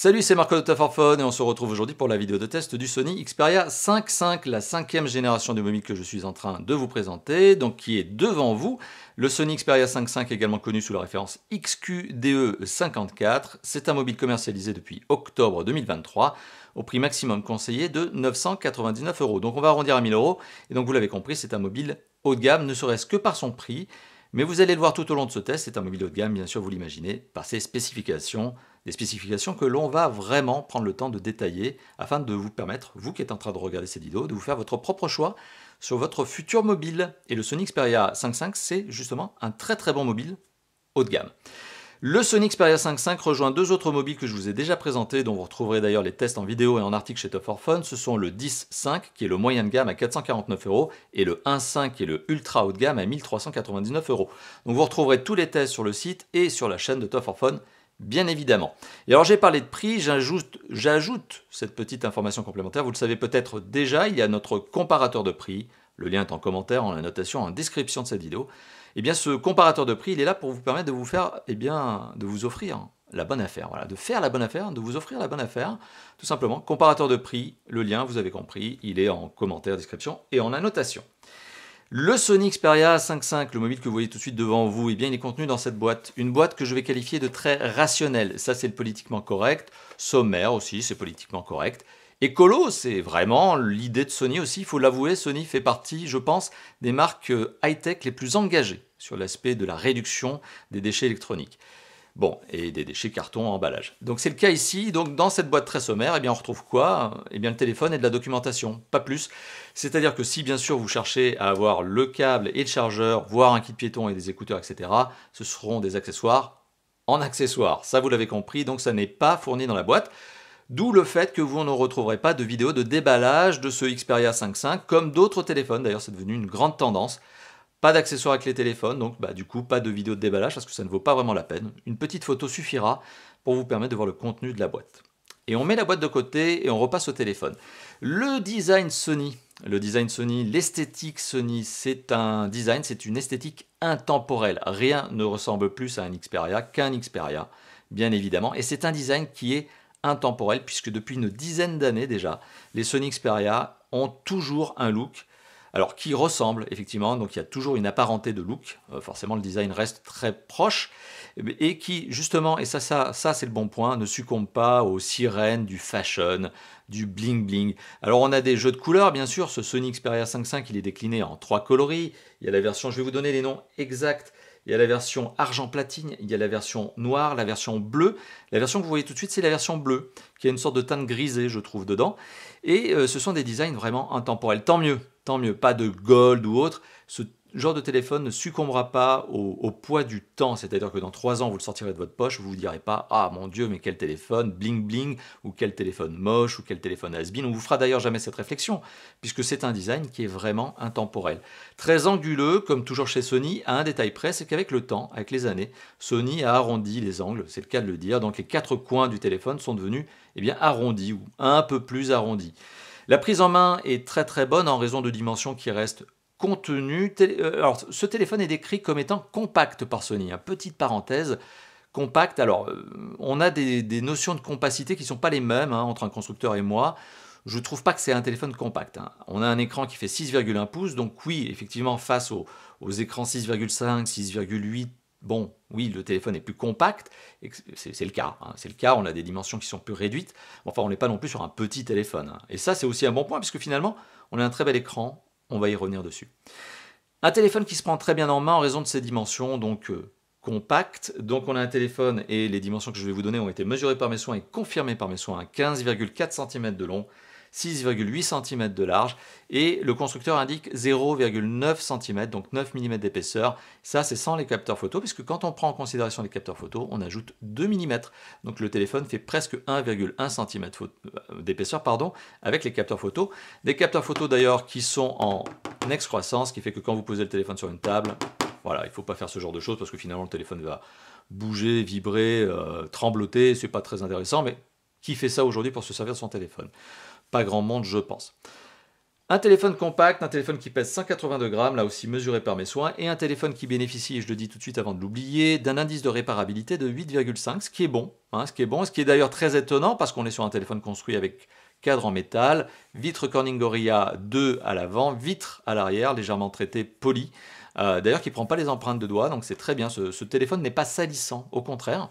Salut, c'est Marco de Tough4Phone et on se retrouve aujourd'hui pour la vidéo de test du Sony Xperia 5.5, la cinquième génération de mobile que je suis en train de vous présenter, donc qui est devant vous. Le Sony Xperia 5.5, également connu sous la référence XQDE54, c'est un mobile commercialisé depuis octobre 2023 au prix maximum conseillé de 999 €. Donc on va arrondir à 1000 €, et donc vous l'avez compris, c'est un mobile haut de gamme, ne serait-ce que par son prix. Mais vous allez le voir tout au long de ce test, c'est un mobile haut de gamme, bien sûr, vous l'imaginez, par ses spécifications, des spécifications que l'on va vraiment prendre le temps de détailler afin de vous permettre, vous qui êtes en train de regarder cette vidéo, de vous faire votre propre choix sur votre futur mobile. Et le Sony Xperia 5.5, c'est justement un très très bon mobile haut de gamme. Le Sony Xperia 5.5 rejoint deux autres mobiles que je vous ai déjà présentés, dont vous retrouverez d'ailleurs les tests en vidéo et en article chez Tough4Phone. Ce sont le 10.5 qui est le moyen de gamme à 449 € et le 1.5 qui est le ultra haut de gamme à 1399 €. Donc vous retrouverez tous les tests sur le site et sur la chaîne de Tough4Phone, bien évidemment. Et alors j'ai parlé de prix, j'ajoute cette petite information complémentaire. Vous le savez peut-être déjà, il y a notre comparateur de prix. Le lien est en commentaire, en notation, en description de cette vidéo. Eh bien, ce comparateur de prix, il est là pour vous permettre de vous faire, de vous offrir la bonne affaire. Voilà, de faire la bonne affaire, de vous offrir la bonne affaire. Tout simplement, comparateur de prix, le lien, vous avez compris, il est en commentaire, description et en annotation. Le Sony Xperia 5.5, le mobile que vous voyez tout de suite devant vous, eh bien, il est contenu dans cette boîte. Une boîte que je vais qualifier de très rationnelle. Ça, c'est le politiquement correct. Sommaire aussi, c'est politiquement correct. Écolo, c'est vraiment l'idée de Sony aussi, il faut l'avouer, Sony fait partie, je pense, des marques high-tech les plus engagées sur l'aspect de la réduction des déchets électroniques. Bon, et des déchets carton en emballage. Donc c'est le cas ici, donc dans cette boîte très sommaire, eh bien on retrouve quoi? Eh bien le téléphone et de la documentation, pas plus. C'est-à-dire que si bien sûr vous cherchez à avoir le câble et le chargeur, voire un kit piéton et des écouteurs, etc., ce seront des accessoires en accessoires. Ça vous l'avez compris, donc ça n'est pas fourni dans la boîte. D'où le fait que vous ne retrouverez pas de vidéo de déballage de ce Xperia 5.5, comme d'autres téléphones, d'ailleurs c'est devenu une grande tendance. Pas d'accessoires avec les téléphones, donc du coup pas de vidéo de déballage parce que ça ne vaut pas vraiment la peine. Une petite photo suffira pour vous permettre de voir le contenu de la boîte. Et on met la boîte de côté et on repasse au téléphone. Le design Sony, l'esthétique Sony, c'est un design, c'est une esthétique intemporelle. Rien ne ressemble plus à un Xperia qu'un Xperia, bien évidemment. Et c'est un design qui est intemporel puisque depuis une dizaine d'années déjà, les Sony Xperia ont toujours un look qui ressemble effectivement, donc il y a toujours une apparenté de look, forcément le design reste très proche, et qui justement, et ça c'est le bon point, ne succombe pas aux sirènes du fashion, du bling bling. Alors on a des jeux de couleurs bien sûr, ce Sony Xperia 5.5 il est décliné en 3 coloris, il y a la version, je vais vous donner les noms exacts, il y a la version argent platine, il y a la version noire, la version bleue. La version que vous voyez tout de suite, c'est la version bleue, qui a une sorte de teinte grisée, je trouve, dedans. Et ce sont des designs vraiment intemporels. Tant mieux, pas de gold ou autre. Ce genre de téléphone ne succombera pas au poids du temps. C'est-à-dire que dans 3 ans, vous le sortirez de votre poche, vous ne vous direz pas « Ah mon Dieu, mais quel téléphone bling bling » ou « Quel téléphone moche » ou « Quel téléphone has-been ». On vous fera d'ailleurs jamais cette réflexion, puisque c'est un design qui est vraiment intemporel. Très anguleux, comme toujours chez Sony, à un détail près, c'est qu'avec le temps, avec les années, Sony a arrondi les angles, c'est le cas de le dire. Donc les 4 coins du téléphone sont devenus arrondis ou un peu plus arrondis. La prise en main est très très bonne en raison de dimensions qui restent contenues. Alors, ce téléphone est décrit comme étant compact par Sony. Petite parenthèse, compact. Alors, on a des notions de compacité qui ne sont pas les mêmes entre un constructeur et moi. Je ne trouve pas que c'est un téléphone compact. On a un écran qui fait 6,1 pouces. Donc oui, effectivement, face aux écrans 6,5, 6,8, bon, oui, le téléphone est plus compact, c'est le cas, c'est le cas, on a des dimensions qui sont plus réduites, enfin on n'est pas non plus sur un petit téléphone. Et ça c'est aussi un bon point, puisque finalement, on a un très bel écran, on va y revenir dessus. Un téléphone qui se prend très bien en main en raison de ses dimensions, donc compact, donc on a un téléphone, et les dimensions que je vais vous donner ont été mesurées par mes soins et confirmées par mes soins, à 15,4 cm de long, 6,8 cm de large, et le constructeur indique 0,9 cm, donc 9 mm d'épaisseur. Ça, c'est sans les capteurs photo, puisque quand on prend en considération les capteurs photo, on ajoute 2 mm. Donc le téléphone fait presque 1,1 cm d'épaisseur, avec les capteurs photo. Des capteurs photo d'ailleurs qui sont en excroissance, ce qui fait que quand vous posez le téléphone sur une table, voilà, il ne faut pas faire ce genre de choses, parce que finalement le téléphone va bouger, vibrer, trembloter, c'est pas très intéressant, mais qui fait ça aujourd'hui pour se servir de son téléphone? Pas grand monde, je pense. Un téléphone compact, un téléphone qui pèse 182 grammes, là aussi mesuré par mes soins, et un téléphone qui bénéficie, et je le dis tout de suite avant de l'oublier, d'un indice de réparabilité de 8,5, ce qui est bon, ce qui est d'ailleurs très étonnant parce qu'on est sur un téléphone construit avec cadre en métal, vitre Corning Gorilla 2 à l'avant, vitre à l'arrière, légèrement traité, poli, d'ailleurs qui ne prend pas les empreintes de doigts, donc c'est très bien, ce téléphone n'est pas salissant, au contraire.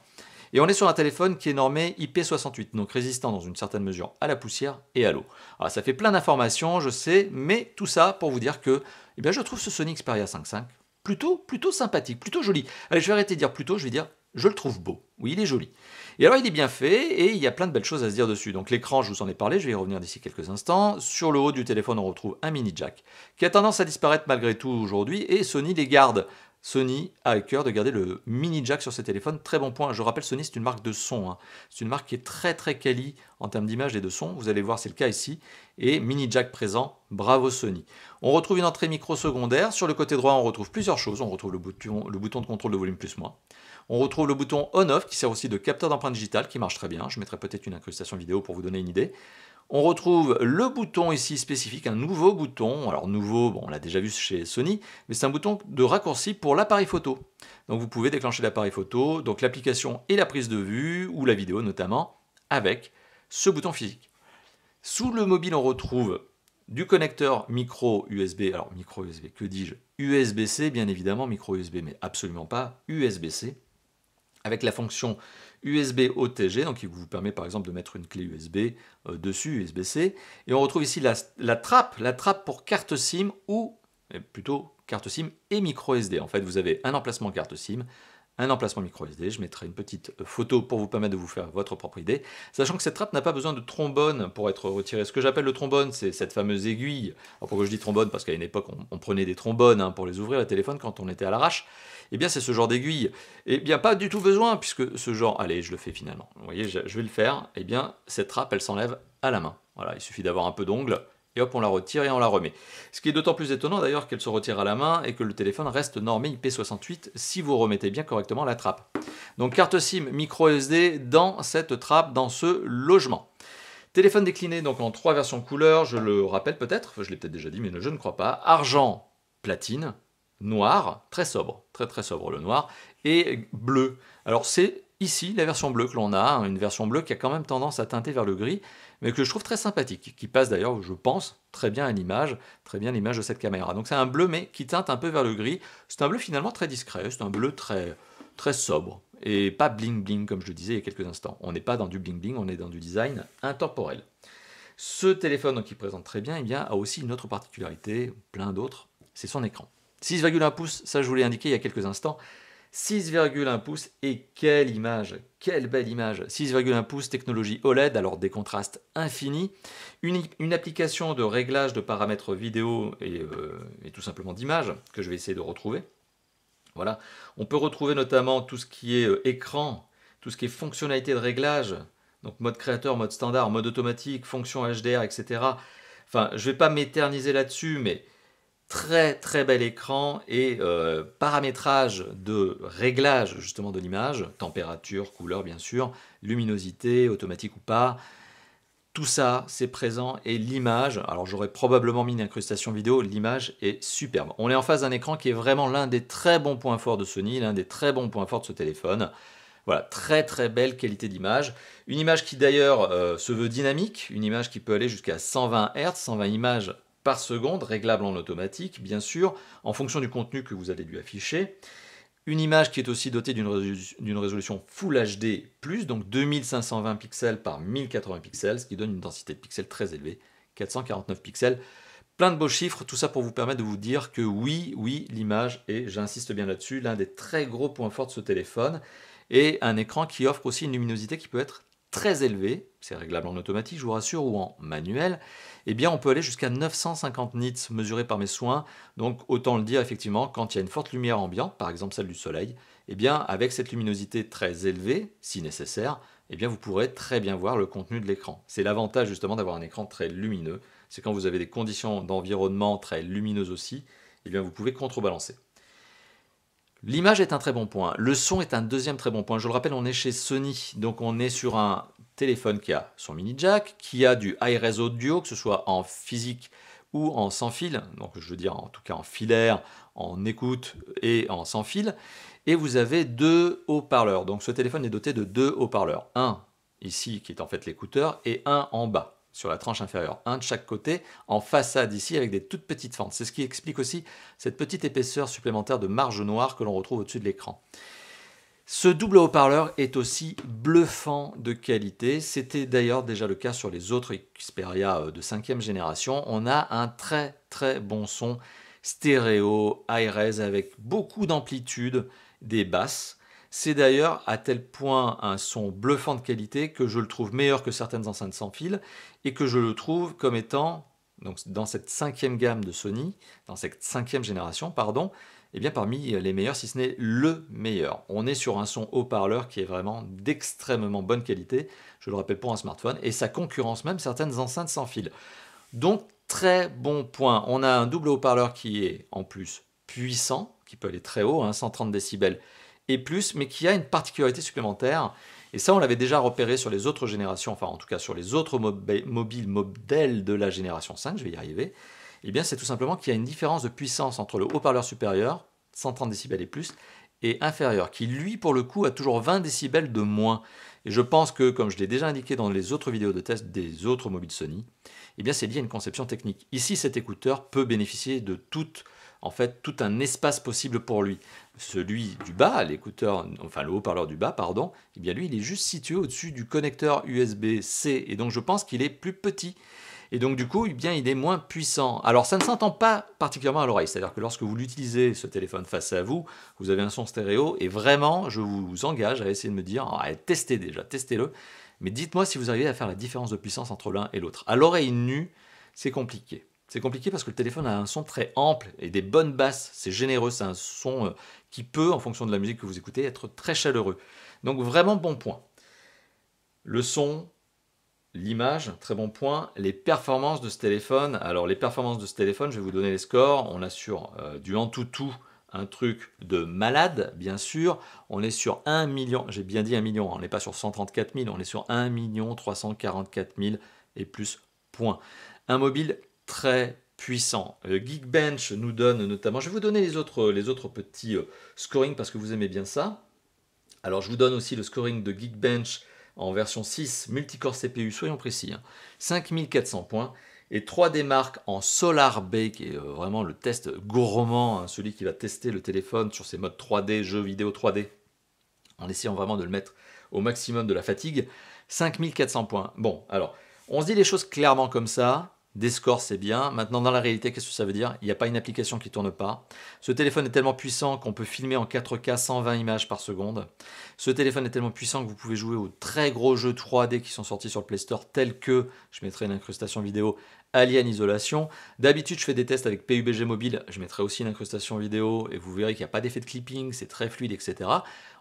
Et on est sur un téléphone qui est normé IP68, donc résistant dans une certaine mesure à la poussière et à l'eau. Alors ça fait plein d'informations, je sais, mais tout ça pour vous dire que je trouve ce Sony Xperia 5.5 plutôt sympathique, plutôt joli. Allez, je vais arrêter de dire plutôt, je vais dire je le trouve beau. Oui, il est joli. Et alors il est bien fait et il y a plein de belles choses à se dire dessus. Donc l'écran, je vous en ai parlé, je vais y revenir d'ici quelques instants. Sur le haut du téléphone, on retrouve un mini jack qui a tendance à disparaître malgré tout aujourd'hui et Sony les garde. Sony a à cœur de garder le mini jack sur ses téléphones, très bon point. Je rappelle, Sony c'est une marque de son, c'est une marque qui est très très quali en termes d'image et de son, vous allez voir c'est le cas ici, et mini jack présent, bravo Sony. On retrouve une entrée micro secondaire, sur le côté droit on retrouve plusieurs choses, on retrouve le bouton de contrôle de volume plus-moins, on retrouve le bouton on-off qui sert aussi de capteur d'empreinte digitale qui marche très bien, je mettrai peut-être une incrustation vidéo pour vous donner une idée. On retrouve le bouton ici spécifique, un nouveau bouton, alors nouveau, bon, on l'a déjà vu chez Sony, mais c'est un bouton de raccourci pour l'appareil photo. Donc vous pouvez déclencher l'appareil photo, donc l'application et la prise de vue, ou la vidéo notamment, avec ce bouton physique. Sous le mobile on retrouve du connecteur micro USB, alors micro USB, que dis-je, USB-C bien évidemment, micro USB mais absolument pas USB-C, avec la fonction USB OTG, donc qui vous permet par exemple de mettre une clé USB dessus, USB-C. Et on retrouve ici la trappe pour carte SIM ou plutôt carte SIM et micro SD. En fait, vous avez un emplacement carte SIM, un emplacement micro SD. Je mettrai une petite photo pour vous permettre de vous faire votre propre idée. Sachant que cette trappe n'a pas besoin de trombone pour être retirée. Ce que j'appelle le trombone, c'est cette fameuse aiguille. Alors pourquoi je dis trombone? Parce qu'à une époque, on prenait des trombones pour les ouvrir, les téléphones, quand on était à l'arrache. Eh bien, c'est ce genre d'aiguille. Eh bien, pas du tout besoin, puisque ce genre... Allez, je le fais finalement. Vous voyez, je vais le faire. Eh bien, cette trappe, elle s'enlève à la main. Voilà, il suffit d'avoir un peu d'ongle. Et hop, on la retire et on la remet. Ce qui est d'autant plus étonnant d'ailleurs qu'elle se retire à la main et que le téléphone reste normé IP68 si vous remettez bien correctement la trappe. Donc carte SIM micro SD dans cette trappe, dans ce logement. Téléphone décliné donc en 3 versions couleurs, je le rappelle peut-être, je l'ai peut-être déjà dit mais je ne crois pas. Argent, platine, noir, très sobre, très sobre le noir, et bleu. Alors c'est ici la version bleue que l'on a, une version bleue qui a quand même tendance à teinter vers le gris, mais que je trouve très sympathique, qui passe d'ailleurs, je pense, très bien l'image de cette caméra. Donc c'est un bleu mais qui teinte un peu vers le gris, c'est un bleu finalement très discret, c'est un bleu très sobre, et pas bling bling comme je le disais il y a quelques instants. On n'est pas dans du bling bling, on est dans du design intemporel. Ce téléphone donc, qui présente très bien, a aussi une autre particularité, plein d'autres, c'est son écran. 6,1 pouces, ça je vous l'ai indiqué il y a quelques instants, 6,1 pouces et quelle image, quelle belle image, 6,1 pouces technologie OLED, alors des contrastes infinis, une application de réglage de paramètres vidéo et tout simplement d'image que je vais essayer de retrouver. Voilà, on peut retrouver notamment tout ce qui est écran, tout ce qui est fonctionnalité de réglage, donc mode créateur, mode standard, mode automatique, fonction HDR, etc. Enfin, je ne vais pas m'éterniser là-dessus, mais très bel écran et paramétrage de réglage justement de l'image, température, couleur bien sûr, luminosité, automatique ou pas, tout ça c'est présent et l'image, alors j'aurais probablement mis une incrustation vidéo, l'image est superbe. On est en face d'un écran qui est vraiment l'un des très bons points forts de Sony, l'un des très bons points forts de ce téléphone. Voilà, très belle qualité d'image. Une image qui d'ailleurs se veut dynamique, une image qui peut aller jusqu'à 120 Hz, 120 images par seconde, réglable en automatique, bien sûr, en fonction du contenu que vous allez lui afficher. Une image qui est aussi dotée d'une résolution Full HD+, donc 2520 pixels par 1080 pixels, ce qui donne une densité de pixels très élevée, 449 pixels. Plein de beaux chiffres, tout ça pour vous permettre de vous dire que oui, l'image est, j'insiste bien là-dessus, l'un des très gros points forts de ce téléphone, et un écran qui offre aussi une luminosité qui peut être très élevé, c'est réglable en automatique, je vous rassure, ou en manuel, eh bien on peut aller jusqu'à 950 nits mesurés par mes soins, donc autant le dire effectivement, quand il y a une forte lumière ambiante, par exemple celle du soleil, eh bien avec cette luminosité très élevée, si nécessaire, eh bien vous pourrez très bien voir le contenu de l'écran. C'est l'avantage justement d'avoir un écran très lumineux, c'est quand vous avez des conditions d'environnement très lumineuses aussi, eh bien vous pouvez contrebalancer. L'image est un très bon point, le son est un deuxième très bon point. Je le rappelle, on est chez Sony, donc on est sur un téléphone qui a son mini jack, qui a du high-res audio, que ce soit en physique ou en sans fil, donc je veux dire en tout cas en filaire, en écoute et en sans fil. Et vous avez 2 haut-parleurs. Donc ce téléphone est doté de 2 haut-parleurs. Un ici qui est en fait l'écouteur et un en bas sur la tranche inférieure. Un de chaque côté en façade ici avec des toutes petites fentes. C'est ce qui explique aussi cette petite épaisseur supplémentaire de marge noire que l'on retrouve au-dessus de l'écran. Ce double haut-parleur est aussi bluffant de qualité. C'était d'ailleurs déjà le cas sur les autres Xperia de 5e génération. On a un très très bon son stéréo, high-res avec beaucoup d'amplitude, des basses. C'est d'ailleurs à tel point un son bluffant de qualité que je le trouve meilleur que certaines enceintes sans fil et que je le trouve comme étant, donc dans cette 5e gamme de Sony, dans cette 5e génération, pardon, eh bien parmi les meilleurs, si ce n'est le meilleur. On est sur un son haut-parleur qui est vraiment d'extrêmement bonne qualité, je le rappelle pour un smartphone, et ça concurrence même certaines enceintes sans fil. Donc très bon point. On a un double haut-parleur qui est en plus puissant, qui peut aller très haut, 130 décibels et plus, mais qui a une particularité supplémentaire. Et ça, on l'avait déjà repéré sur les autres générations, enfin en tout cas sur les autres mobiles modèles de la génération 5, je vais y arriver. Eh bien, c'est tout simplement qu'il y a une différence de puissance entre le haut-parleur supérieur, 130 décibels et plus, et inférieur, qui lui, pour le coup, a toujours 20 décibels de moins. Et je pense que, comme je l'ai déjà indiqué dans les autres vidéos de test des autres mobiles Sony, eh bien, c'est lié à une conception technique. Ici, cet écouteur peut bénéficier de tout un espace possible pour lui. Celui du bas, l'écouteur, enfin le haut-parleur du bas, pardon, eh bien lui, il est juste situé au-dessus du connecteur USB-C, et donc je pense qu'il est plus petit. Et donc du coup, eh bien, il est moins puissant. Alors ça ne s'entend pas particulièrement à l'oreille, c'est-à-dire que lorsque vous l'utilisez, ce téléphone face à vous, vous avez un son stéréo, et vraiment, je vous engage à essayer de me dire, testez déjà, testez-le, mais dites-moi si vous arrivez à faire la différence de puissance entre l'un et l'autre. À l'oreille nue, c'est compliqué. C'est compliqué parce que le téléphone a un son très ample et des bonnes basses, c'est généreux, c'est un son qui peut, en fonction de la musique que vous écoutez, être très chaleureux. Donc vraiment bon point. Le son, l'image, très bon point. Les performances de ce téléphone. Alors les performances de ce téléphone, je vais vous donner les scores. On a sur du Antutu un truc de malade, bien sûr. On est sur 1 million, j'ai bien dit 1 million, on n'est pas sur 134 000, on est sur 1 344 000 et plus points. Un mobile très puissant. Geekbench nous donne notamment, je vais vous donner les autres petits scoring parce que vous aimez bien ça. Alors je vous donne aussi le scoring de Geekbench en version 6 multicore CPU, soyons précis, 5400 points, et 3D Mark en Solar Bay, qui est vraiment le test gourmand, celui qui va tester le téléphone sur ses modes 3D, jeux vidéo 3D, en essayant vraiment de le mettre au maximum de la fatigue, 5400 points. Bon, alors, on se dit les choses clairement comme ça, des scores c'est bien, maintenant dans la réalité qu'est-ce que ça veut dire? Il n'y a pas une application qui ne tourne pas. Ce téléphone est tellement puissant qu'on peut filmer en 4K 120 images par seconde. Ce téléphone est tellement puissant que vous pouvez jouer aux très gros jeux 3D qui sont sortis sur le Play Store tels que, je mettrai une incrustation vidéo, Alien Isolation. D'habitude je fais des tests avec PUBG Mobile, je mettrai aussi une incrustation vidéo et vous verrez qu'il n'y a pas d'effet de clipping, c'est très fluide, etc.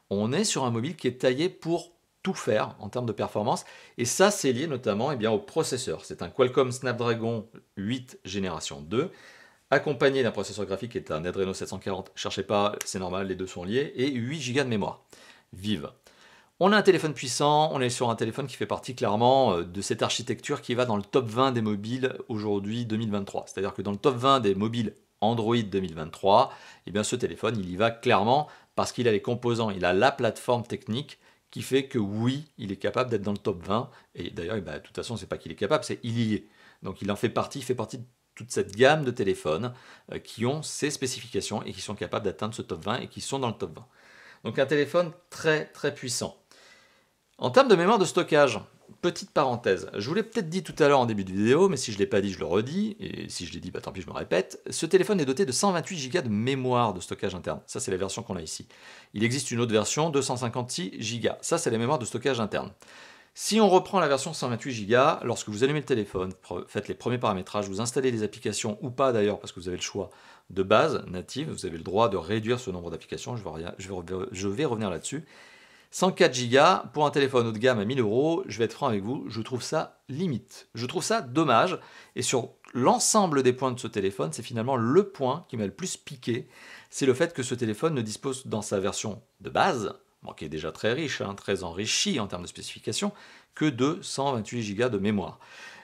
On est sur un mobile qui est taillé pour tout faire en termes de performance, et ça c'est lié notamment au processeur. C'est un Qualcomm Snapdragon 8 génération 2, accompagné d'un processeur graphique qui est un Adreno 740, cherchez pas, c'est normal, les deux sont liés, et 8 Go de mémoire vive. On a un téléphone puissant, on est sur un téléphone qui fait partie clairement de cette architecture qui va dans le top 20 des mobiles aujourd'hui 2023. C'est-à-dire que dans le top 20 des mobiles Android 2023, eh bien ce téléphone il y va clairement parce qu'il a les composants, il a la plateforme technique qui fait que oui, il est capable d'être dans le top 20. Et d'ailleurs, de toute façon, c'est pas qu'il est capable, c'est il y est. Donc il en fait partie, il fait partie de toute cette gamme de téléphones qui ont ces spécifications et qui sont capables d'atteindre ce top 20 et qui sont dans le top 20. Donc un téléphone très très puissant. En termes de mémoire de stockage, petite parenthèse, je vous l'ai peut-être dit tout à l'heure en début de vidéo, mais si je ne l'ai pas dit, je le redis, et si je l'ai dit, tant pis, je me répète. Ce téléphone est doté de 128 Go de mémoire de stockage interne. Ça, c'est la version qu'on a ici. Il existe une autre version, 256 Go. Ça, c'est la mémoire de stockage interne. Si on reprend la version 128 Go, lorsque vous allumez le téléphone, faites les premiers paramétrages, vous installez les applications ou pas d'ailleurs, parce que vous avez le choix de base native, vous avez le droit de réduire ce nombre d'applications, je vais revenir là-dessus. 104 Go pour un téléphone haut de gamme à 1000 €, je vais être franc avec vous, je trouve ça limite. Je trouve ça dommage. Et sur l'ensemble des points de ce téléphone, c'est finalement le point qui m'a le plus piqué. C'est le fait que ce téléphone ne dispose dans sa version de base, qui est déjà très riche, très enrichi en termes de spécifications, que de 128 Go de mémoire.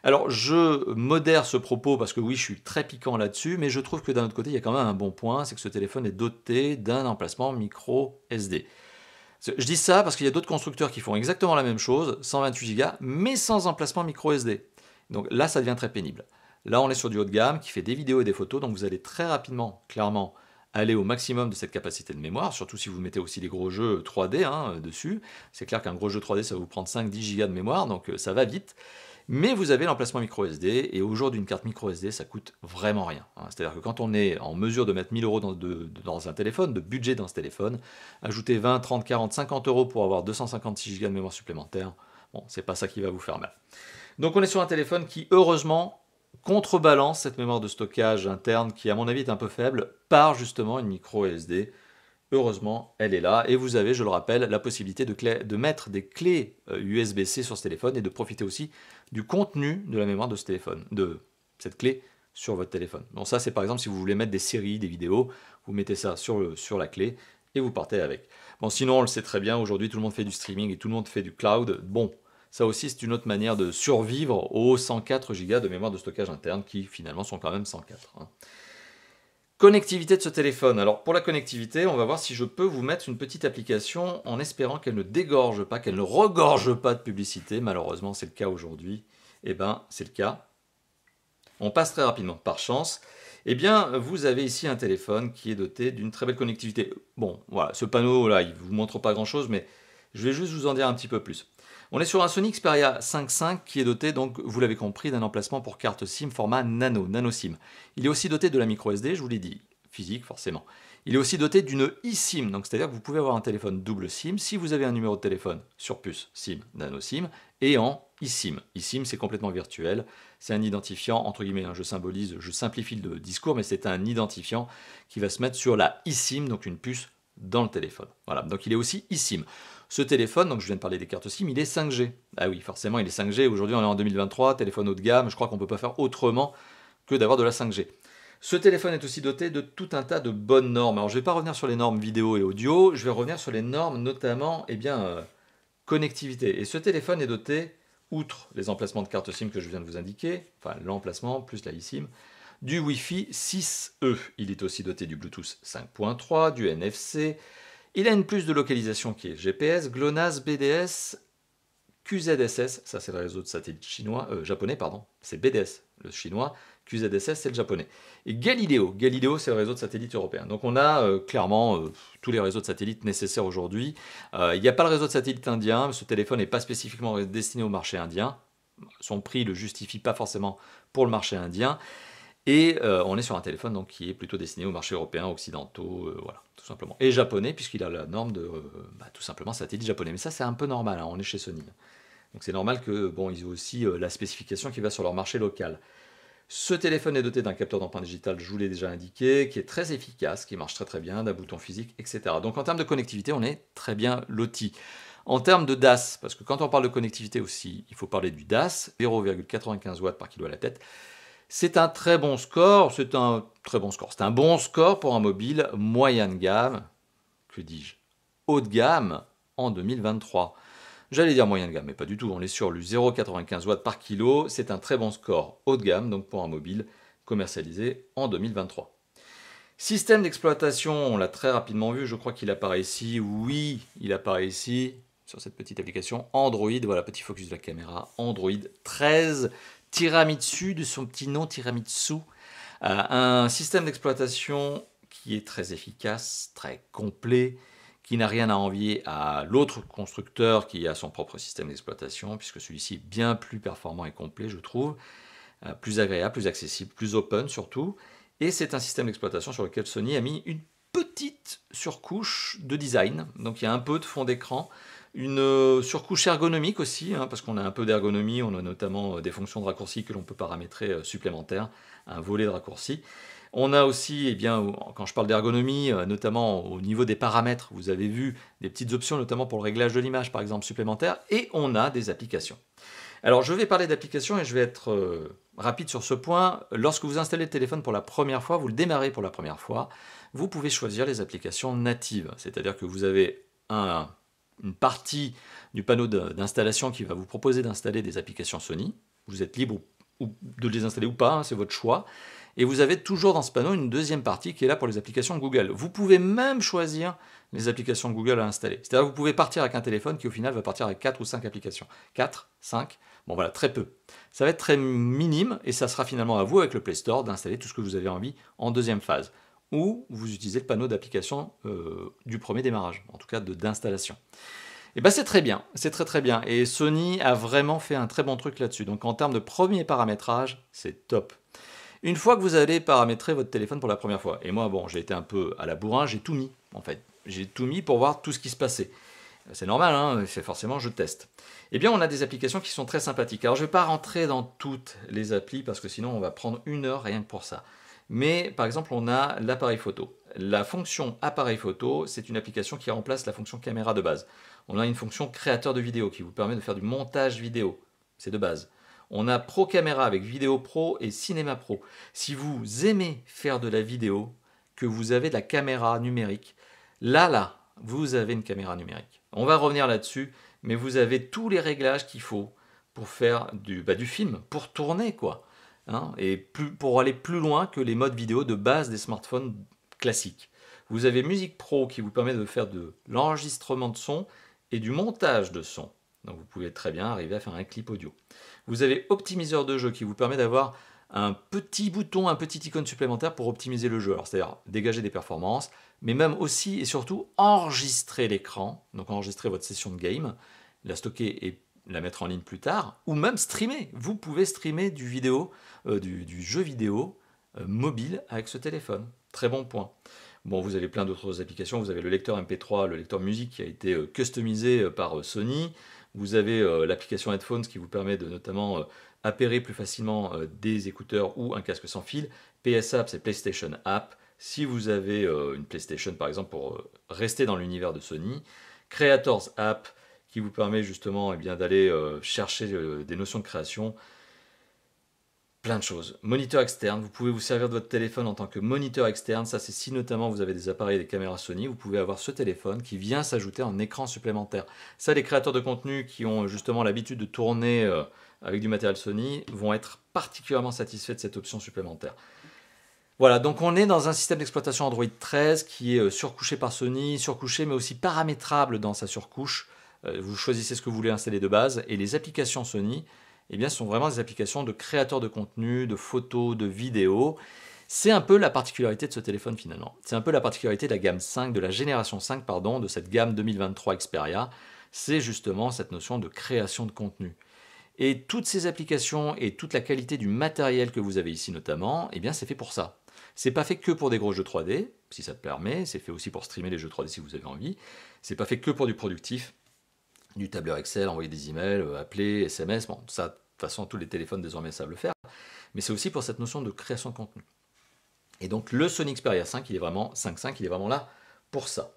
Alors, je modère ce propos parce que oui, je suis très piquant là-dessus, mais je trouve que d'un autre côté, il y a quand même un bon point, c'est que ce téléphone est doté d'un emplacement micro SD. Je dis ça parce qu'il y a d'autres constructeurs qui font exactement la même chose, 128 Go, mais sans emplacement micro SD. Donc là, ça devient très pénible. Là, on est sur du haut de gamme qui fait des vidéos et des photos, donc vous allez très rapidement, clairement, aller au maximum de cette capacité de mémoire, surtout si vous mettez aussi des gros jeux 3D dessus. C'est clair qu'un gros jeu 3D, ça va vous prendre 5-10 Go de mémoire, donc ça va vite. Mais vous avez l'emplacement micro SD, et aujourd'hui une carte micro SD, ça coûte vraiment rien. C'est-à-dire que quand on est en mesure de mettre 1000 euros dans un téléphone, de budget dans ce téléphone, ajouter 20, 30, 40, 50 euros pour avoir 256 Go de mémoire supplémentaire, bon, c'est pas ça qui va vous faire mal. Donc on est sur un téléphone qui, heureusement, contrebalance cette mémoire de stockage interne qui, à mon avis, est un peu faible, par justement une micro SD. Heureusement, elle est là. Et vous avez, je le rappelle, la possibilité de mettre des clés USB-C sur ce téléphone et de profiter aussi du contenu de la mémoire de ce téléphone, de cette clé sur votre téléphone. Donc ça, c'est par exemple si vous voulez mettre des séries, des vidéos, vous mettez ça sur la clé et vous partez avec. Bon, sinon, on le sait très bien, aujourd'hui, tout le monde fait du streaming et tout le monde fait du cloud. Bon, ça aussi, c'est une autre manière de survivre aux 104 Go de mémoire de stockage interne qui, finalement, sont quand même 104. Connectivité de ce téléphone. Alors pour la connectivité, on va voir si je peux vous mettre une petite application en espérant qu'elle ne dégorge pas, qu'elle ne regorge pas de publicité. Malheureusement, c'est le cas aujourd'hui. Eh bien, c'est le cas. On passe très rapidement. Par chance, eh bien, vous avez ici un téléphone qui est doté d'une très belle connectivité. Bon, voilà, ce panneau-là, il ne vous montre pas grand-chose, mais je vais juste vous en dire un petit peu plus. On est sur un Sony Xperia 5.5 qui est doté, donc, vous l'avez compris, d'un emplacement pour carte SIM format nano SIM. Il est aussi doté de la micro SD, je vous l'ai dit, physique forcément. Il est aussi doté d'une eSIM, donc c'est-à-dire que vous pouvez avoir un téléphone double SIM si vous avez un numéro de téléphone sur puce SIM, nano SIM, et en eSIM. eSIM, c'est complètement virtuel, c'est un identifiant, entre guillemets, je symbolise, je simplifie le discours, mais c'est un identifiant qui va se mettre sur la eSIM, donc une puce dans le téléphone. Voilà, donc il est aussi eSIM. Ce téléphone, donc je viens de parler des cartes SIM, il est 5G. Ah oui, forcément, il est 5G. Aujourd'hui, on est en 2023, téléphone haut de gamme. Je crois qu'on ne peut pas faire autrement que d'avoir de la 5G. Ce téléphone est aussi doté de tout un tas de bonnes normes. Alors, je ne vais pas revenir sur les normes vidéo et audio. Je vais revenir sur les normes, notamment, connectivité. Et ce téléphone est doté, outre les emplacements de carte SIM que je viens de vous indiquer, enfin l'emplacement plus la eSIM, du Wi-Fi 6E. Il est aussi doté du Bluetooth 5.3, du NFC. Il a une puce de localisation qui est GPS, GLONASS, BDS, QZSS, ça c'est le réseau de satellites japonais, c'est BDS le chinois, QZSS c'est le japonais. Et Galileo c'est le réseau de satellites européen. Donc on a clairement tous les réseaux de satellites nécessaires aujourd'hui. Il n'y a pas le réseau de satellites indien, ce téléphone n'est pas spécifiquement destiné au marché indien. Son prix ne le justifie pas forcément pour le marché indien. Et on est sur un téléphone donc, qui est plutôt destiné aux marchés européens, occidentaux, voilà, tout simplement. Et japonais, puisqu'il a la norme de, tout simplement, satellite japonais. Mais ça, c'est un peu normal, on est chez Sony. Donc c'est normal que, ils aient aussi la spécification qui va sur leur marché local. Ce téléphone est doté d'un capteur d'empreinte digitale, je vous l'ai déjà indiqué, qui est très efficace, qui marche très très bien, d'un bouton physique, etc. Donc en termes de connectivité, on est très bien loti. En termes de DAS, parce que quand on parle de connectivité aussi, il faut parler du DAS, 0,95 watts par kilo à la tête. C'est un très bon score, c'est un bon score pour un mobile moyen de gamme, que dis-je, haut de gamme en 2023. J'allais dire moyen de gamme, mais pas du tout, on est sur le 0,95 watts par kilo, c'est un très bon score haut de gamme, donc pour un mobile commercialisé en 2023. Système d'exploitation, on l'a très rapidement vu, je crois qu'il apparaît ici, oui, il apparaît ici, sur cette petite application Android, voilà, petit focus de la caméra, Android 13, Tiramisu, de son petit nom Tiramisu, un système d'exploitation qui est très efficace, très complet, qui n'a rien à envier à l'autre constructeur qui a son propre système d'exploitation, puisque celui-ci est bien plus performant et complet, je trouve, plus agréable, plus accessible, plus open surtout, et c'est un système d'exploitation sur lequel Sony a mis une petite surcouche de design, donc il y a un peu de fond d'écran, une surcouche ergonomique aussi, parce qu'on a un peu d'ergonomie, on a notamment des fonctions de raccourci que l'on peut paramétrer supplémentaires, un volet de raccourci. On a aussi, quand je parle d'ergonomie, notamment au niveau des paramètres, vous avez vu des petites options, notamment pour le réglage de l'image, par exemple, supplémentaires, et on a des applications. Alors, je vais parler d'applications et je vais être rapide sur ce point. Lorsque vous installez le téléphone pour la première fois, vous le démarrez pour la première fois, vous pouvez choisir les applications natives, c'est-à-dire que vous avez une partie du panneau d'installation qui va vous proposer d'installer des applications Sony. vous êtes libre ou de les installer ou pas, hein, c'est votre choix. Et vous avez toujours dans ce panneau une deuxième partie qui est là pour les applications Google. Vous pouvez même choisir les applications Google à installer. C'est-à-dire que vous pouvez partir avec un téléphone qui au final va partir avec 4 ou 5 applications. 4, 5, bon voilà, très peu. Ça va être très minime et ça sera finalement à vous avec le Play Store d'installer tout ce que vous avez envie en deuxième phase. Ou vous utilisez le panneau d'application du premier démarrage, en tout cas d'installation. Et bien c'est très bien, c'est très très bien. Et Sony a vraiment fait un très bon truc là-dessus. Donc en termes de premier paramétrage, c'est top. Une fois que vous allez paramétrer votre téléphone pour la première fois, et moi bon j'ai été un peu à la bourrin, j'ai tout mis en fait. J'ai tout mis pour voir tout ce qui se passait. C'est normal, hein, c'est forcément je teste. Eh bien on a des applications qui sont très sympathiques. Alors je ne vais pas rentrer dans toutes les applis parce que sinon on va prendre 1 heure rien que pour ça. Mais par exemple on a l'appareil photo. La fonction appareil photo, c'est une application qui remplace la fonction caméra de base. On a une fonction créateur de vidéo qui vous permet de faire du montage vidéo. C'est de base. On a Pro Caméra avec Vidéo Pro et Cinéma Pro. Si vous aimez faire de la vidéo, que vous avez de la caméra numérique, là, vous avez une caméra numérique. On va revenir là-dessus, mais vous avez tous les réglages qu'il faut pour faire du film, pour tourner quoi. Hein, et pour aller plus loin que les modes vidéo de base des smartphones classiques. Vous avez Music Pro qui vous permet de faire de l'enregistrement de son et du montage de son. Donc vous pouvez très bien arriver à faire un clip audio. Vous avez Optimiseur de jeu qui vous permet d'avoir un petit bouton, un petit icône supplémentaire pour optimiser le jeu. Alors c'est-à-dire dégager des performances, mais même aussi et surtout enregistrer l'écran, donc enregistrer votre session de game, la stocker et la mettre en ligne plus tard, ou même streamer. Vous pouvez streamer du jeu vidéo mobile avec ce téléphone. Très bon point. Bon, vous avez plein d'autres applications. Vous avez le lecteur MP3, le lecteur musique qui a été customisé par Sony. Vous avez l'application Headphones qui vous permet de notamment appairer plus facilement des écouteurs ou un casque sans fil. PS App, c'est PlayStation App. Si vous avez une PlayStation par exemple pour rester dans l'univers de Sony. Creators App qui vous permet justement d'aller chercher des notions de création. Plein de choses. Moniteur externe, vous pouvez vous servir de votre téléphone en tant que moniteur externe. Ça, c'est si notamment vous avez des appareils et des caméras Sony, vous pouvez avoir ce téléphone qui vient s'ajouter en écran supplémentaire. Ça, les créateurs de contenu qui ont justement l'habitude de tourner avec du matériel Sony vont être particulièrement satisfaits de cette option supplémentaire. Voilà, donc on est dans un système d'exploitation Android 13 qui est surcouché par Sony, surcouché mais aussi paramétrable dans sa surcouche. Vous choisissez ce que vous voulez installer de base et les applications Sony, eh bien, ce sont vraiment des applications de créateurs de contenu, de photos, de vidéos. C'est un peu la particularité de ce téléphone finalement. C'est un peu la particularité de la gamme 5, de la génération 5, pardon, de cette gamme 2023 Xperia. C'est justement cette notion de création de contenu. Et toutes ces applications et toute la qualité du matériel que vous avez ici notamment, eh bien, c'est fait pour ça. C'est pas fait que pour des gros jeux 3D, si ça te permet. C'est fait aussi pour streamer les jeux 3D si vous avez envie. C'est pas fait que pour du productif. Du tableur Excel, envoyer des emails, appeler, SMS, bon, ça, de toute façon, tous les téléphones désormais savent le faire, mais c'est aussi pour cette notion de création de contenu. Et donc, le Sony Xperia 5, il est vraiment, 5.5, il est vraiment là pour ça.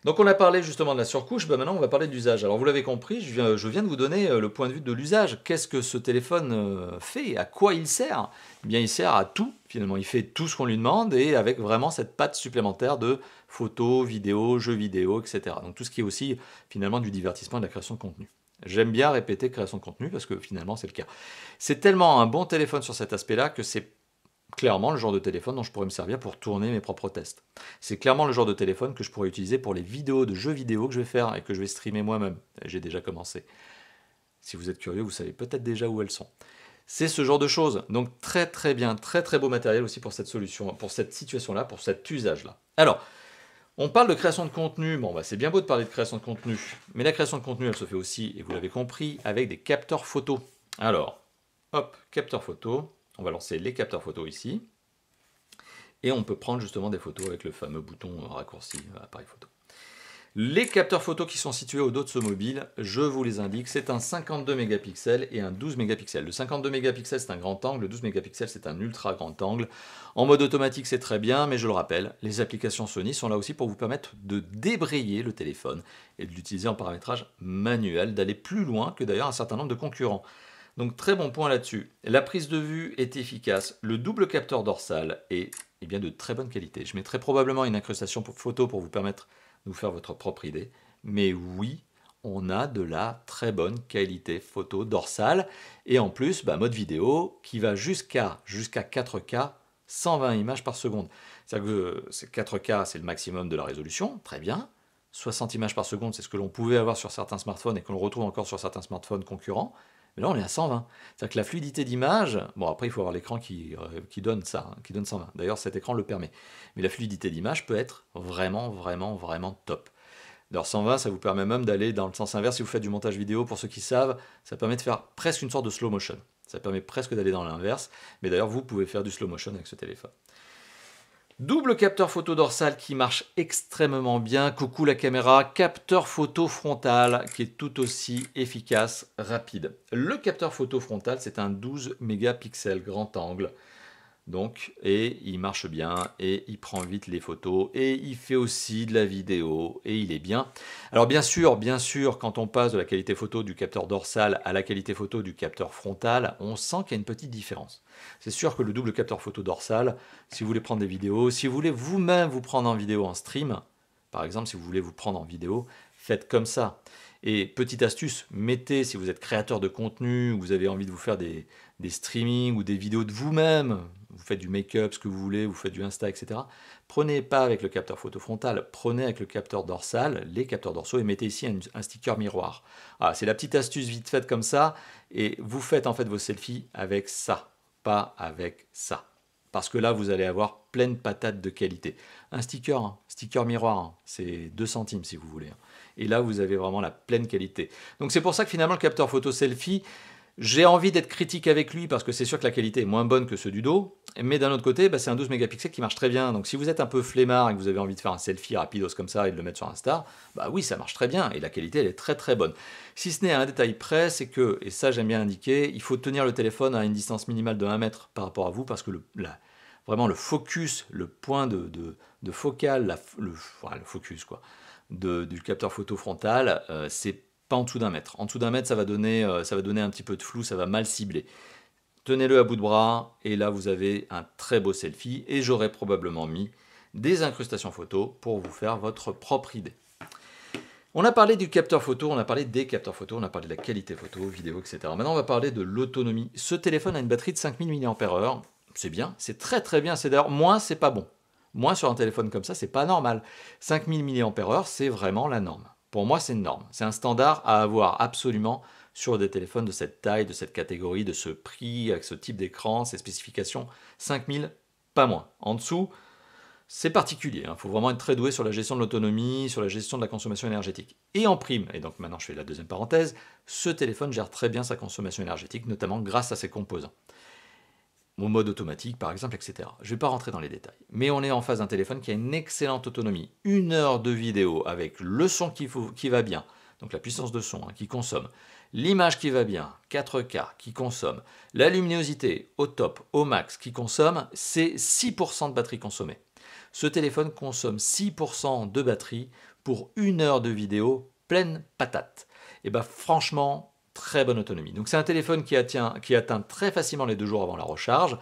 Donc, on a parlé justement de la surcouche, ben maintenant, on va parler de l'usage. Alors, vous l'avez compris, je viens de vous donner le point de vue de l'usage. Qu'est-ce que ce téléphone fait? À quoi il sert? Eh bien, il sert à tout, finalement. Il fait tout ce qu'on lui demande et avec vraiment cette patte supplémentaire de photos, vidéos, jeux vidéo, etc. Donc, tout ce qui est aussi, finalement, du divertissement et de la création de contenu. J'aime bien répéter création de contenu parce que finalement, c'est le cas. C'est tellement un bon téléphone sur cet aspect-là que c'est clairement le genre de téléphone dont je pourrais me servir pour tourner mes propres tests. C'est clairement le genre de téléphone que je pourrais utiliser pour les vidéos de jeux vidéo que je vais faire et que je vais streamer moi-même. J'ai déjà commencé. Si vous êtes curieux, vous savez peut-être déjà où elles sont. C'est ce genre de choses. Donc très très bien, très très beau matériel aussi pour cette solution, pour cette situation-là, pour cet usage-là. Alors, on parle de création de contenu. Bon, bah, c'est bien beau de parler de création de contenu, mais la création de contenu, elle se fait aussi, et vous l'avez compris, avec des capteurs photo. Alors, hop, capteur photo. On va lancer les capteurs photo ici. Et on peut prendre justement des photos avec le fameux bouton raccourci appareil photo. Les capteurs photo qui sont situés au dos de ce mobile, je vous les indique, c'est un 52 mégapixels et un 12 mégapixels. Le 52 mégapixels, c'est un grand angle, le 12 mégapixels, c'est un ultra grand angle. En mode automatique, c'est très bien, mais je le rappelle, les applications Sony sont là aussi pour vous permettre de débrayer le téléphone et de l'utiliser en paramétrage manuel, d'aller plus loin que d'ailleurs un certain nombre de concurrents. Donc très bon point là-dessus. La prise de vue est efficace, le double capteur dorsal est bien de très bonne qualité. Je mettrai probablement une incrustation photo pour vous permettre de vous faire votre propre idée. Mais oui, on a de la très bonne qualité photo dorsale. Et en plus, mode vidéo qui va jusqu'à 4K, 120 images par seconde. C'est-à-dire que 4K, c'est le maximum de la résolution, très bien. 60 images par seconde, c'est ce que l'on pouvait avoir sur certains smartphones et que l'on retrouve encore sur certains smartphones concurrents. Mais là, on est à 120. C'est-à-dire que la fluidité d'image, bon après, il faut avoir l'écran qui donne ça, qui donne 120. D'ailleurs, cet écran le permet. Mais la fluidité d'image peut être vraiment, vraiment, vraiment top. Alors 120, ça vous permet même d'aller dans le sens inverse. Si vous faites du montage vidéo, pour ceux qui savent, ça permet de faire presque une sorte de slow motion. Ça permet presque d'aller dans l'inverse. Mais d'ailleurs, vous pouvez faire du slow motion avec ce téléphone. Double capteur photo dorsal qui marche extrêmement bien. Coucou la caméra. Capteur photo frontal qui est tout aussi efficace, rapide. Le capteur photo frontal, c'est un 12 mégapixels grand angle. Donc, et il marche bien, et il prend vite les photos, et il fait aussi de la vidéo, et il est bien. Alors bien sûr, quand on passe de la qualité photo du capteur dorsal à la qualité photo du capteur frontal, on sent qu'il y a une petite différence. C'est sûr que le double capteur photo dorsal, si vous voulez prendre des vidéos, si vous voulez vous-même vous prendre en vidéo en stream, par exemple, si vous voulez vous prendre en vidéo, faites comme ça. Et petite astuce, mettez, si vous êtes créateur de contenu, ou vous avez envie de vous faire des streamings ou des vidéos de vous-même, vous faites du make-up, ce que vous voulez, vous faites du Insta, etc. Prenez pas avec le capteur photo frontal, prenez avec le capteur dorsal, les capteurs dorsaux, et mettez ici un sticker miroir. Ah, c'est la petite astuce vite faite comme ça, et vous faites en fait vos selfies avec ça, pas avec ça. Parce que là, vous allez avoir pleine patate de qualité. Un sticker, sticker miroir, c'est 2 centimes si vous voulez. Et là, vous avez vraiment la pleine qualité. Donc c'est pour ça que finalement, le capteur photo selfie, j'ai envie d'être critique avec lui parce que c'est sûr que la qualité est moins bonne que ceux du dos. Mais d'un autre côté, c'est un 12 mégapixels qui marche très bien. Donc si vous êtes un peu flemmard et que vous avez envie de faire un selfie rapidos comme ça et de le mettre sur Insta, oui, ça marche très bien. Et la qualité, elle est très très bonne. Si ce n'est à un détail près, c'est que, et ça j'aime bien indiquer, il faut tenir le téléphone à une distance minimale de 1 mètre par rapport à vous parce que vraiment le focus, le point de focal, le focus quoi, du capteur photo frontal, c'est pas en dessous d'un mètre. En dessous d'un mètre, ça va donner un petit peu de flou, ça va mal cibler. Tenez-le à bout de bras, et là vous avez un très beau selfie, et j'aurais probablement mis des incrustations photo pour vous faire votre propre idée. On a parlé du capteur photo, on a parlé des capteurs photo, on a parlé de la qualité photo, vidéo, etc. Maintenant on va parler de l'autonomie. Ce téléphone a une batterie de 5000 mAh, c'est bien, c'est très très bien, c'est d'ailleurs moins c'est pas bon. Moins sur un téléphone comme ça, c'est pas normal. 5000 mAh, c'est vraiment la norme. Pour moi, c'est une norme. C'est un standard à avoir absolument sur des téléphones de cette taille, de cette catégorie, de ce prix, avec ce type d'écran, ces spécifications. 5000, pas moins. En dessous, c'est particulier. Il faut vraiment être très doué sur la gestion de l'autonomie, sur la gestion de la consommation énergétique. Et en prime, et donc maintenant je fais la deuxième parenthèse, ce téléphone gère très bien sa consommation énergétique, notamment grâce à ses composants. Mon mode automatique par exemple, etc. Je ne vais pas rentrer dans les détails. Mais on est en face d'un téléphone qui a une excellente autonomie. 1 heure de vidéo avec le son qui va bien, donc la puissance de son qui consomme, l'image qui va bien, 4K qui consomme, la luminosité au top, au max qui consomme, c'est 6% de batterie consommée. Ce téléphone consomme 6% de batterie pour 1 heure de vidéo pleine patate. Et franchement, très bonne autonomie. Donc c'est un téléphone qui atteint très facilement les 2 jours avant la recharge,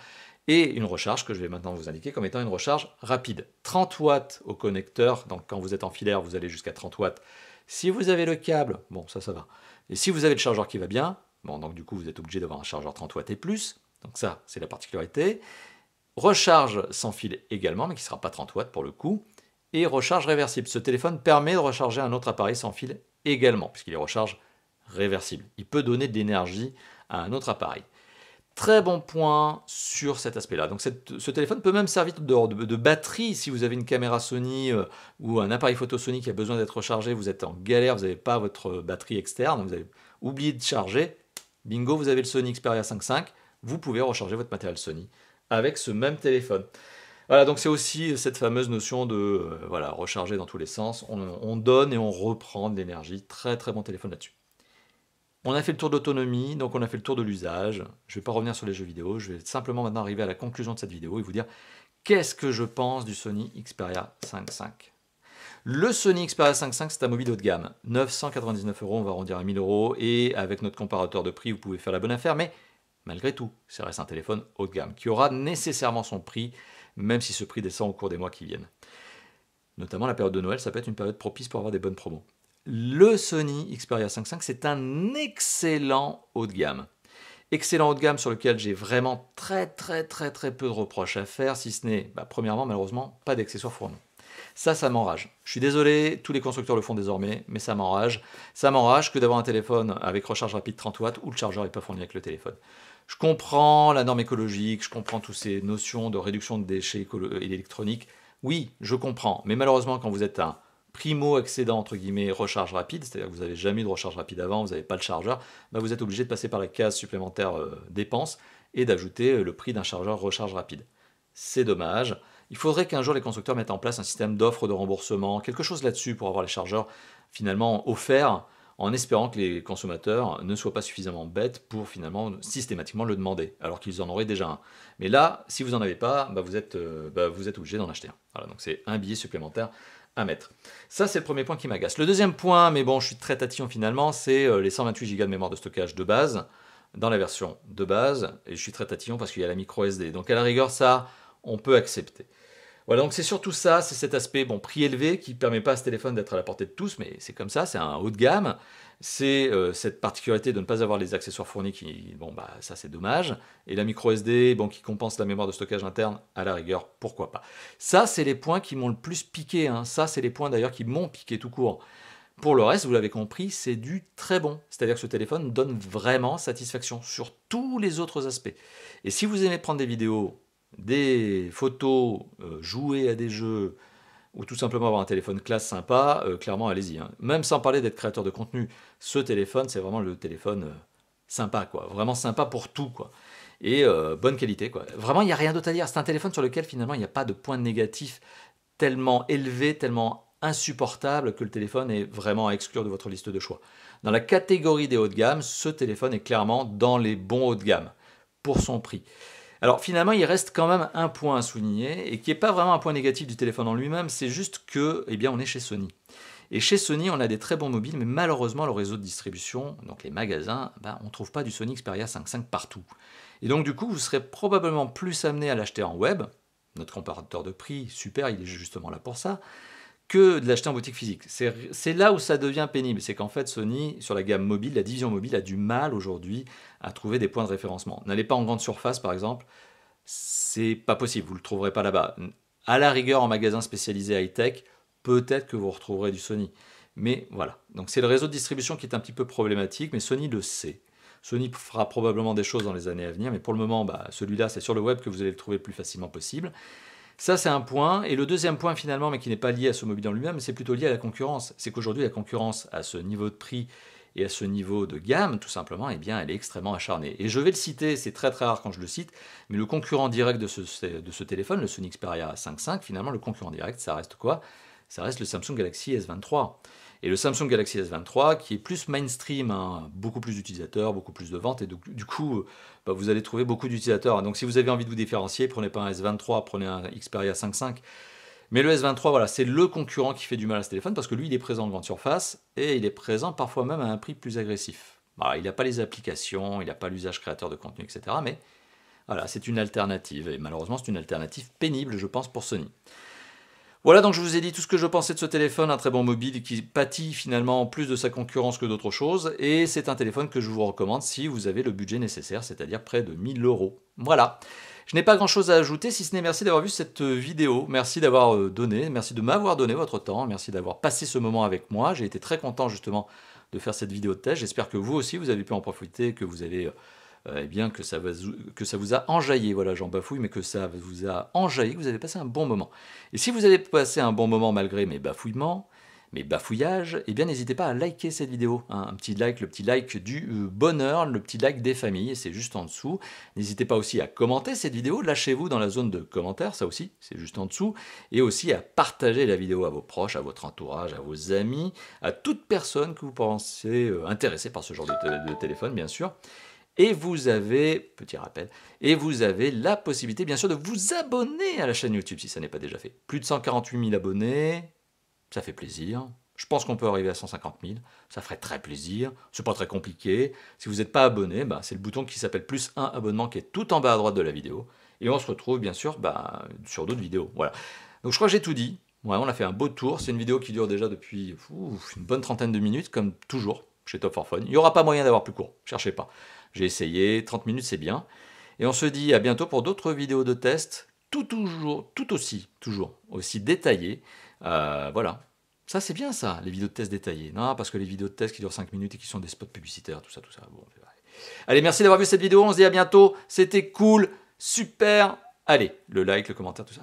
et une recharge que je vais maintenant vous indiquer comme étant une recharge rapide. 30 watts au connecteur, donc quand vous êtes en filaire, vous allez jusqu'à 30 watts. Si vous avez le câble, bon ça va. Et si vous avez le chargeur qui va bien, bon donc du coup vous êtes obligé d'avoir un chargeur 30 watts et plus, donc ça c'est la particularité. Recharge sans fil également, mais qui ne sera pas 30 watts pour le coup, et recharge réversible. Ce téléphone permet de recharger un autre appareil sans fil également, puisqu'il est recharge réversible. Il peut donner de l'énergie à un autre appareil. Très bon point sur cet aspect-là. Donc ce téléphone peut même servir de batterie si vous avez une caméra Sony ou un appareil photo Sony qui a besoin d'être rechargé, vous êtes en galère, vous n'avez pas votre batterie externe, vous avez oublié de charger, bingo, vous avez le Sony Xperia 5.5, vous pouvez recharger votre matériel Sony avec ce même téléphone. Voilà, donc c'est aussi cette fameuse notion de recharger dans tous les sens. On donne et on reprend de l'énergie. Très très bon téléphone là-dessus. On a fait le tour d'autonomie, donc on a fait le tour de l'usage. Je ne vais pas revenir sur les jeux vidéo, je vais simplement maintenant arriver à la conclusion de cette vidéo et vous dire qu'est-ce que je pense du Sony Xperia 5.5. Le Sony Xperia 5.5, c'est un mobile haut de gamme. 999 €, on va arrondir à 1000 €, et avec notre comparateur de prix, vous pouvez faire la bonne affaire, mais malgré tout, ça reste un téléphone haut de gamme qui aura nécessairement son prix, même si ce prix descend au cours des mois qui viennent. Notamment la période de Noël, ça peut être une période propice pour avoir des bonnes promos. le Sony Xperia 5.5, c'est un excellent haut de gamme. Excellent haut de gamme sur lequel j'ai vraiment très peu de reproches à faire, si ce n'est, premièrement, malheureusement, pas d'accessoires fournis. Ça m'enrage. Je suis désolé, tous les constructeurs le font désormais, mais ça m'enrage. Ça m'enrage que d'avoir un téléphone avec recharge rapide 30 watts où le chargeur n'est pas fourni avec le téléphone. Je comprends la norme écologique, je comprends toutes ces notions de réduction de déchets électroniques. Oui, je comprends, mais malheureusement, quand vous êtes un primo-accédant, entre guillemets, recharge rapide, c'est-à-dire que vous n'avez jamais eu de recharge rapide avant, vous n'avez pas le chargeur, vous êtes obligé de passer par la case supplémentaire dépenses et d'ajouter le prix d'un chargeur recharge rapide. C'est dommage. Il faudrait qu'un jour les constructeurs mettent en place un système d'offre de remboursement, quelque chose là-dessus pour avoir les chargeurs finalement offerts, en espérant que les consommateurs ne soient pas suffisamment bêtes pour finalement systématiquement le demander, alors qu'ils en auraient déjà un. Mais là, si vous n'en avez pas, vous êtes obligé d'en acheter un. Voilà, donc c'est un billet supplémentaire à mettre. Ça, c'est le premier point qui m'agace. Le deuxième point, mais bon, je suis très tatillon finalement, c'est les 128 Go de mémoire de stockage de base, dans la version de base, et je suis très tatillon parce qu'il y a la micro SD. Donc à la rigueur, ça, on peut accepter. Voilà, donc c'est surtout ça, c'est cet aspect prix élevé qui ne permet pas à ce téléphone d'être à la portée de tous, mais c'est comme ça, c'est un haut de gamme. C'est cette particularité de ne pas avoir les accessoires fournis qui, ça c'est dommage. Et la micro SD, qui compense la mémoire de stockage interne, à la rigueur, pourquoi pas. Ça, c'est les points qui m'ont le plus piqué. Ça, c'est les points d'ailleurs qui m'ont piqué tout court. Pour le reste, vous l'avez compris, c'est du très bon. C'est-à-dire que ce téléphone donne vraiment satisfaction sur tous les autres aspects. Et si vous aimez prendre des vidéos, des photos, jouer à des jeux, ou tout simplement avoir un téléphone classe sympa, clairement allez-y. Même sans parler d'être créateur de contenu, ce téléphone, c'est vraiment le téléphone sympa, quoi. Vraiment sympa pour tout, quoi. Et bonne qualité, quoi. Vraiment, il n'y a rien d'autre à dire. C'est un téléphone sur lequel finalement il n'y a pas de point négatif tellement élevé, tellement insupportable que le téléphone est vraiment à exclure de votre liste de choix. Dans la catégorie des hauts de gamme, ce téléphone est clairement dans les bons hauts de gamme pour son prix. Alors finalement, il reste quand même un point à souligner, et qui n'est pas vraiment un point négatif du téléphone en lui-même, c'est juste que, on est chez Sony. Et chez Sony, on a des très bons mobiles, mais malheureusement, le réseau de distribution, donc les magasins, on ne trouve pas du Sony Xperia 5.5 partout. Et donc du coup, vous serez probablement plus amené à l'acheter en web, notre comparateur de prix, super, il est justement là pour ça, que de l'acheter en boutique physique. C'est là où ça devient pénible, c'est qu'en fait Sony, sur la gamme mobile, la division mobile a du mal aujourd'hui à trouver des points de référencement. N'allez pas en grande surface par exemple, c'est pas possible, vous ne le trouverez pas là-bas. À la rigueur en magasin spécialisé high-tech, peut-être que vous retrouverez du Sony. Mais voilà, donc c'est le réseau de distribution qui est un petit peu problématique, mais Sony le sait. Sony fera probablement des choses dans les années à venir, mais pour le moment, celui-là, c'est sur le web que vous allez le trouver le plus facilement possible. Ça, c'est un point. Et le deuxième point, finalement, mais qui n'est pas lié à ce mobile en lui-même, c'est plutôt lié à la concurrence. C'est qu'aujourd'hui, la concurrence à ce niveau de prix et à ce niveau de gamme, tout simplement, elle est extrêmement acharnée. Et je vais le citer, c'est très rare quand je le cite, mais le concurrent direct de ce téléphone, le Sony Xperia 5.5, finalement, le concurrent direct, ça reste quoi? Ça reste le Samsung Galaxy S23. Et le Samsung Galaxy S23 qui est plus mainstream, beaucoup plus d'utilisateurs, beaucoup plus de ventes, et du coup, vous allez trouver beaucoup d'utilisateurs. Donc si vous avez envie de vous différencier, prenez pas un S23, prenez un Xperia 5.5. Mais le S23, voilà, c'est le concurrent qui fait du mal à ce téléphone, parce que lui, il est présent en grande surface, et il est présent parfois même à un prix plus agressif. Il n'a pas les applications, il n'a pas l'usage créateur de contenu, etc. Mais voilà, c'est une alternative, et malheureusement, c'est une alternative pénible, je pense, pour Sony. Voilà, donc je vous ai dit tout ce que je pensais de ce téléphone, un très bon mobile qui pâtit finalement plus de sa concurrence que d'autres choses, et c'est un téléphone que je vous recommande si vous avez le budget nécessaire, c'est-à-dire près de 1000 €. Voilà. Je n'ai pas grand-chose à ajouter, si ce n'est merci d'avoir vu cette vidéo, merci d'avoir merci de m'avoir donné votre temps, merci d'avoir passé ce moment avec moi. J'ai été très content justement de faire cette vidéo de test. J'espère que vous aussi, vous avez pu en profiter, que vous avez... que ça vous a enjaillé, voilà, j'en bafouille, mais que ça vous a enjaillé, que vous avez passé un bon moment. Et si vous avez passé un bon moment malgré mes bafouillements, mes bafouillages, n'hésitez pas à liker cette vidéo, un petit like, le petit like du bonheur, le petit like des familles, c'est juste en dessous. N'hésitez pas aussi à commenter cette vidéo, lâchez-vous dans la zone de commentaires, ça aussi, c'est juste en dessous, et aussi à partager la vidéo à vos proches, à votre entourage, à vos amis, à toute personne que vous pensez intéressée par ce genre de téléphone, bien sûr. Et vous avez, petit rappel, et vous avez la possibilité bien sûr de vous abonner à la chaîne YouTube si ça n'est pas déjà fait. Plus de 148 000 abonnés, ça fait plaisir. Je pense qu'on peut arriver à 150 000, ça ferait très plaisir, c'est pas très compliqué. Si vous n'êtes pas abonné, c'est le bouton qui s'appelle +1 abonnement qui est tout en bas à droite de la vidéo. Et on se retrouve bien sûr sur d'autres vidéos. Voilà. Donc je crois que j'ai tout dit. Ouais, on a fait un beau tour. C'est une vidéo qui dure déjà depuis une bonne trentaine de minutes, comme toujours chez Top for Fun. Il n'y aura pas moyen d'avoir plus court, cherchez pas. J'ai essayé, 30 minutes c'est bien. Et on se dit à bientôt pour d'autres vidéos de test, tout aussi détaillées. Voilà. Ça c'est bien ça, les vidéos de test détaillées. Non, parce que les vidéos de test qui durent 5 minutes et qui sont des spots publicitaires, tout ça. Bon, allez, merci d'avoir vu cette vidéo, on se dit à bientôt. C'était cool, super. Allez, le like, le commentaire, tout ça.